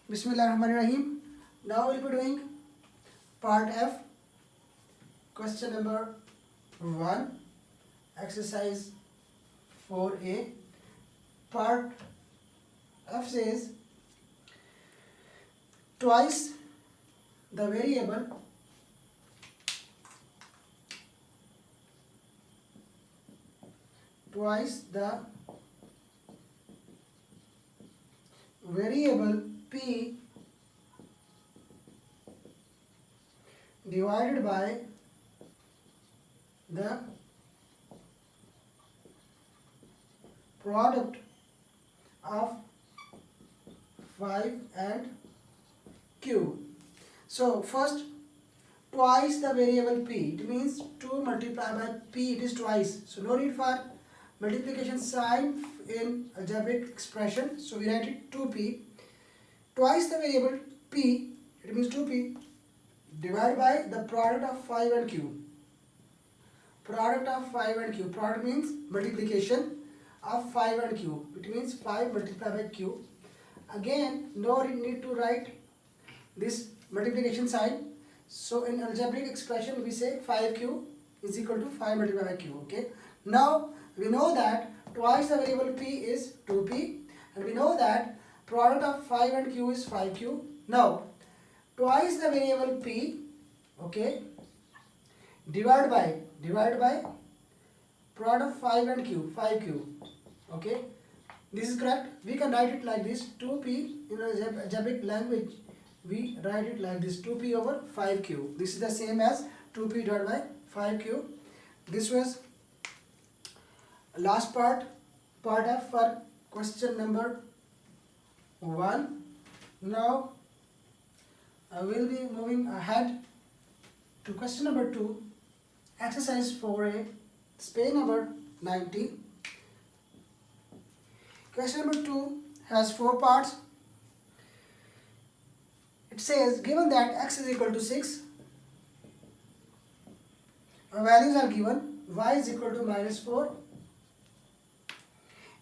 Bismillahirrahmanirrahim. Now we'll be doing part F, question number 1, exercise 4a. Part F says twice the variable p divided by the product of 5 and q. So first, twice the variable p, it means 2 multiplied by p, it is twice, so no need for multiplication sign in algebraic expression, so we write it 2p. Twice the variable p, it means 2p, divided by the product of 5 and q. Product of 5 and q, product means multiplication of 5 and q, it means 5 multiplied by q. Again, no need to write this multiplication sign, so in algebraic expression we say 5q is equal to 5 multiplied by q. Okay, now we know that twice the variable p is 2p, and we know that product of 5 and q is 5q. Now twice the variable p, okay, divided by product of 5 and q, 5q. Okay, this is correct. We can write it like this, 2p in algebraic language we write it like this, 2p over 5q. This is the same as 2p divided by 5q. This was last part F for question number 1. Now I will be moving ahead to question number 2, exercise 4a, page number 90. Question number 2 has 4 parts. It says, given that x is equal to 6, values are given, y is equal to minus 4.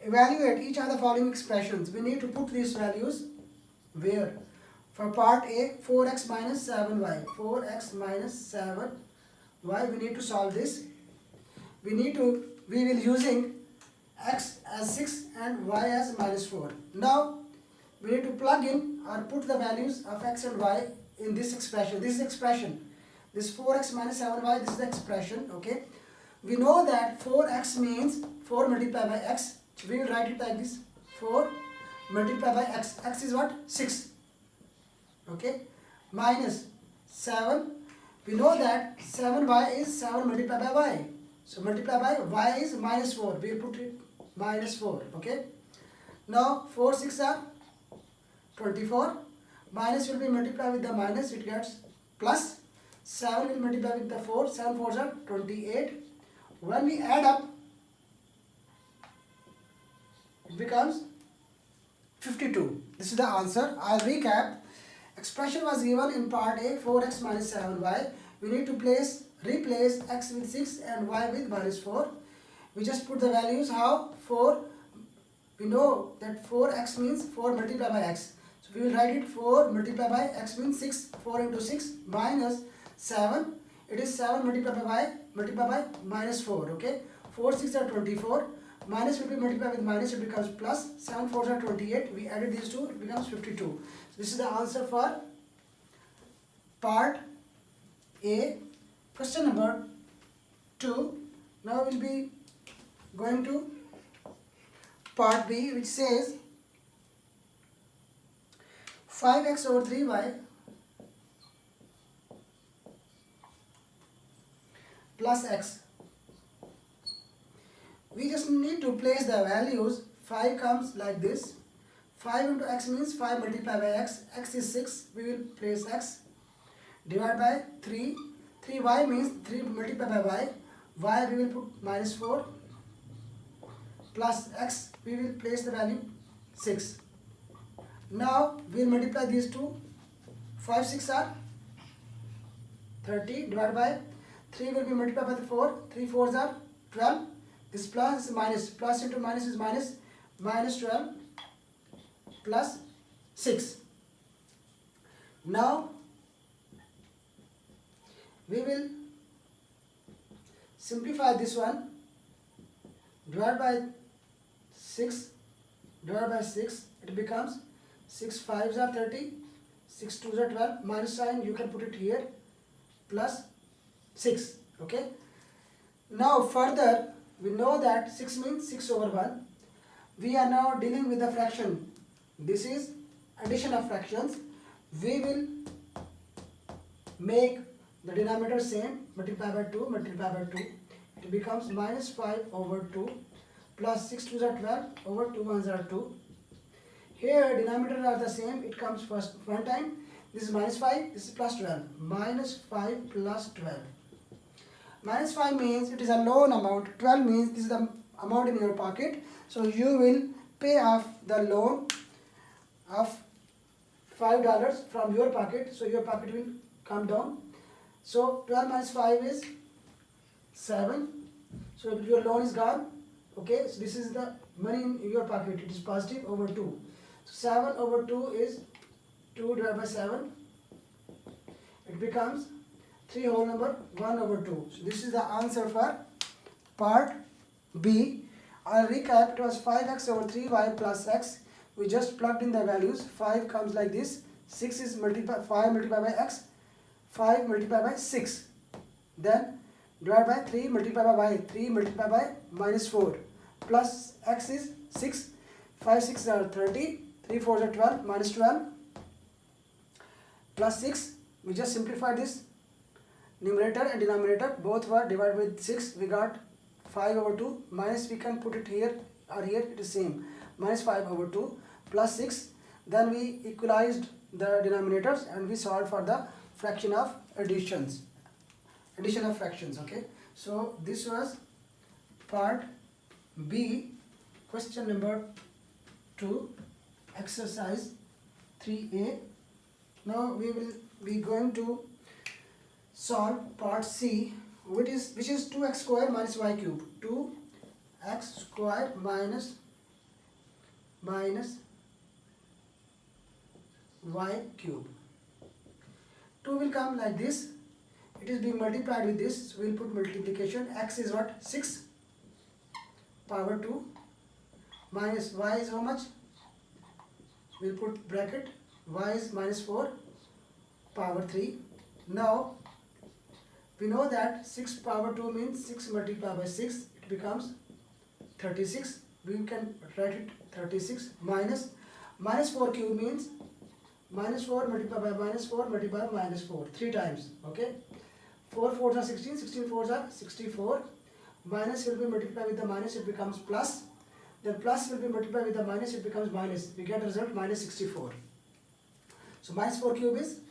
Evaluate each of the following expressions. We need to put these values where? For part A, 4x minus 7y. 4x minus 7y. We need to solve this. We will using x as 6 and y as minus 4. Now we need to plug in or put the values of x and y in this expression. This is expression. This 4x minus 7y, this is the expression. Okay. We know that 4x means 4 multiplied by x. We will write it like this, 4 multiplied by x. X is what? 6. Okay. Minus 7. We know that 7y is 7 multiplied by y. So multiply by y is minus 4. We will put it minus 4. Okay. Now 4 6 are 24. Minus will be multiplied with the minus, it gets plus. 7 will multiply with the 4. 7 4s are 28. When we add up, it becomes 52. This is the answer. I'll recap. Expression was given in part A, 4x minus 7y. We need to replace x with 6 and y with minus 4. We just put the values. How? 4. We know that 4x means 4 multiplied by x. So we will write it 4 multiplied by x means 6. 4 into 6 minus 7. It is 7 multiplied by y multiplied by minus 4. Okay. 4 6 are 24. Minus will be multiplied with minus, it becomes plus. 7 4s are 28. We added these two, it becomes 52. So this is the answer for part A. Question number 2. Now we'll be going to part B, which says 5x over 3y plus x. We just need to place the values. 5 comes like this. 5 into x means 5 multiplied by x. X is 6. We will place x. Divide by 3. 3y means 3 multiplied by y. Y we will put minus 4. Plus x, we will place the value 6. Now we will multiply these two. 5 6 are 30. Divided by 3 will be multiplied by the 4. 3 4s are 12. This plus is minus. Plus into minus is minus. Minus 12 plus 6. Now we will simplify this one. Divide by 6, it becomes 6 5s are 30, 6 2s are 12, minus sign you can put it here, plus 6. Okay. Now further we know that 6 means 6 over 1. We are now dealing with the fraction. This is addition of fractions. We will make the denominator same, multiply by 2, it becomes minus 5 over 2 plus 6 2s are 12 over 2 1s are 2. Here denominators are the same, it comes first one time. This is minus 5, this is plus 12. Minus 5 plus 12. Minus 5 means it is a loan amount, 12 means this is the amount in your pocket. So you will pay off the loan of $5 from your pocket, so your pocket will come down. So 12 minus 5 is 7. So your loan is gone. Okay, so this is the money in your pocket, it is positive over 2. So 7 over 2 is 2 divided by 7. It becomes 3 whole number 1 over 2. So this is the answer for part B. I'll recap. It was 5x over 3y plus x. We just plugged in the values. 5 comes like this. 6 is 5 multiplied by x. 5 multiplied by 6. Then divide by 3 multiplied by y. 3 multiplied by minus 4. Plus x is 6. 5 6 are 30. 3 4 are 12. Minus 12. Plus 6. We just simplify this. Numerator and denominator both were divided with 6. We got 5 over 2. Minus we can put it here or here. It is same. Minus 5 over 2 plus 6. Then we equalized the denominators and we solved for the fraction of addition of fractions. Okay, so this was part B, question number 2, exercise 3A. Now we will be going to solve part C, which is 2x squared minus y cube. 2x squared minus y cube. 2 will come like this. It is being multiplied with this. So we will put multiplication. X is what? 6 power 2 minus y is how much? We will put bracket. Y is minus 4 power 3. Now we know that 6 power 2 means 6 multiplied by 6. It becomes 36. We can write it 36 minus 4 cube means minus 4 multiplied by minus 4 multiplied by minus 4. 3 times. Okay. 4 4s are 16. 16 4s are 64. Minus will be multiplied with the minus. It becomes plus. Then plus will be multiplied with the minus. It becomes minus. We get a result minus 64. So minus 4 cube is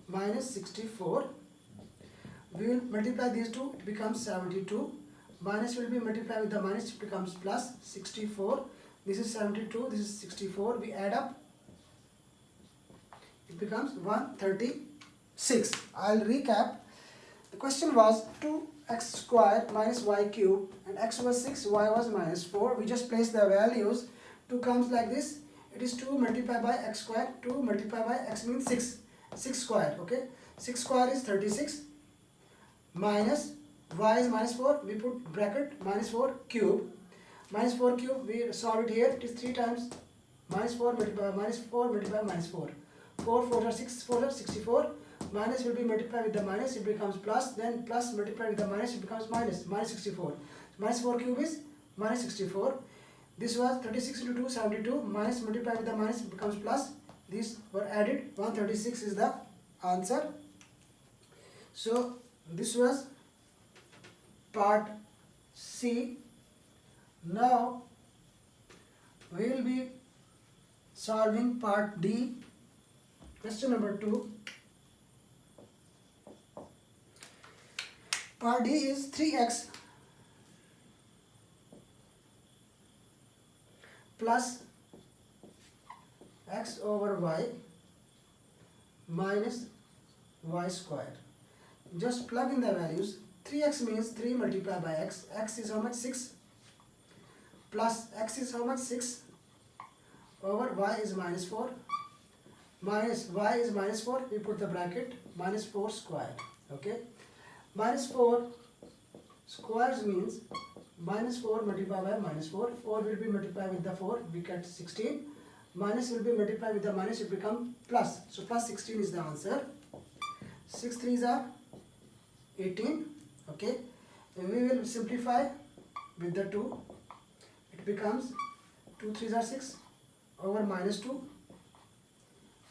minus 64. We will multiply these two. It becomes 72. Minus will be multiplied with the minus. It becomes plus 64. This is 72. This is 64. We add up. It becomes 136. I'll recap. The question was 2x squared minus y cube and x was 6, y was minus 4. We just place the values. 2 comes like this. It is 2 multiplied by x squared. 2 multiplied by x means 6. 6 squared. Okay. 6 squared is 36. Minus y is minus 4. We put bracket minus 4 cube. Minus 4 cube. We solve it here. It is 3 times minus 4 multiplied by minus 4 multiplied by minus 4. 4 4 are 6, 4 are 64. Minus will be multiplied with the minus, it becomes plus. Then plus multiplied with the minus, it becomes minus 64. Minus 4 cube is minus 64. This was 36 into 2, 72. Minus multiplied with the minus, it becomes plus. These were added. 136 is the answer. So this was part C. Now we will be solving part D. Question number 2. Part D is 3x plus x over y minus y squared. Just plug in the values. 3x means 3 multiplied by x. X is how much? 6. Plus x is how much? 6 over y is minus 4 minus y is minus 4, we put the bracket minus 4 square. Okay, minus 4 squares means minus 4 multiplied by minus 4. 4 will be multiplied with the 4, we get 16. Minus will be multiplied with the minus, it become plus. So plus 16 is the answer. 6 3s are 18. Okay, and we will simplify with the 2. It becomes 2 3s are 6 over minus 2.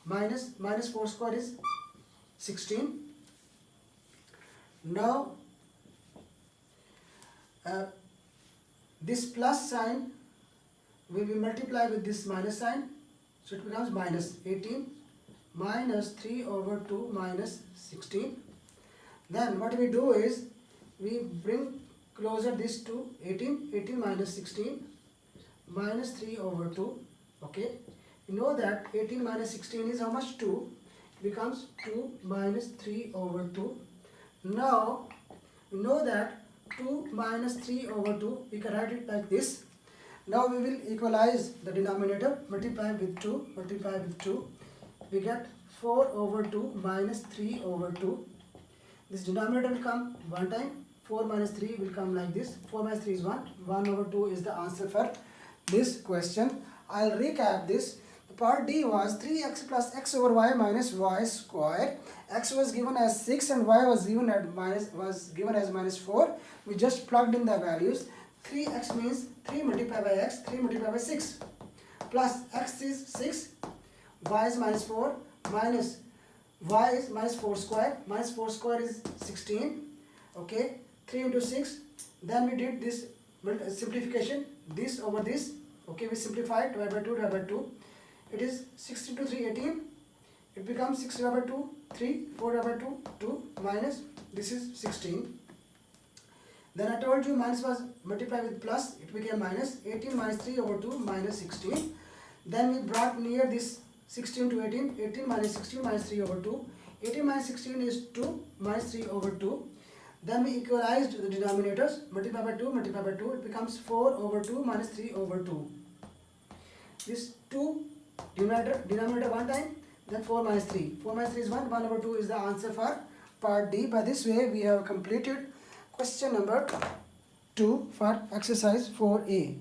Minus 4 square is 16. Now this plus sign will be multiplied with this minus sign, so it becomes minus 18 minus 3 over 2 minus 16. Then what we do is we bring closer this to 18. 18 minus 16 minus 3 over 2. Okay, you know that 18 minus 16 is how much? 2. It becomes 2 minus 3 over 2. Now you know that 2 minus 3 over 2, we can write it like this. Now we will equalize the denominator, multiply with 2, multiply with 2. We get 4 over 2 minus 3 over 2. This denominator will come one time, 4 minus 3 will come like this. 4 minus 3 is 1, 1 over 2 is the answer for this question. I'll recap this. Part D was 3x plus x over y minus y square. X was given as 6 and y was given as minus 4. We just plugged in the values. 3x means 3 multiplied by x, 3 multiplied by 6. Plus x is 6, y is minus 4, minus y is minus 4 square. Minus 4 square is 16. Okay, 3 into 6. Then we did this simplification, this over this. Okay, we simplified, divided by 2, divided by 2. It is 6 into 3, 18. It becomes 6 divided by 2, 3, 4 divided by 2, 2, minus, this is 16. Then I told you minus was multiplied with plus, it became minus. 18 minus 3 over 2, minus 16. Then we brought near this 16 to 18. 18 minus 16 minus 3 over 2. 18 minus 16 is 2, minus 3 over 2. Then we equalized the denominators, multiply by 2, multiply by 2. It becomes 4 over 2 minus 3 over 2. This 2 denominator one time, then 4 minus 3. 4 minus 3 is 1, 1 over 2 is the answer for part D. By this way, we have completed question number 2 for exercise 4A.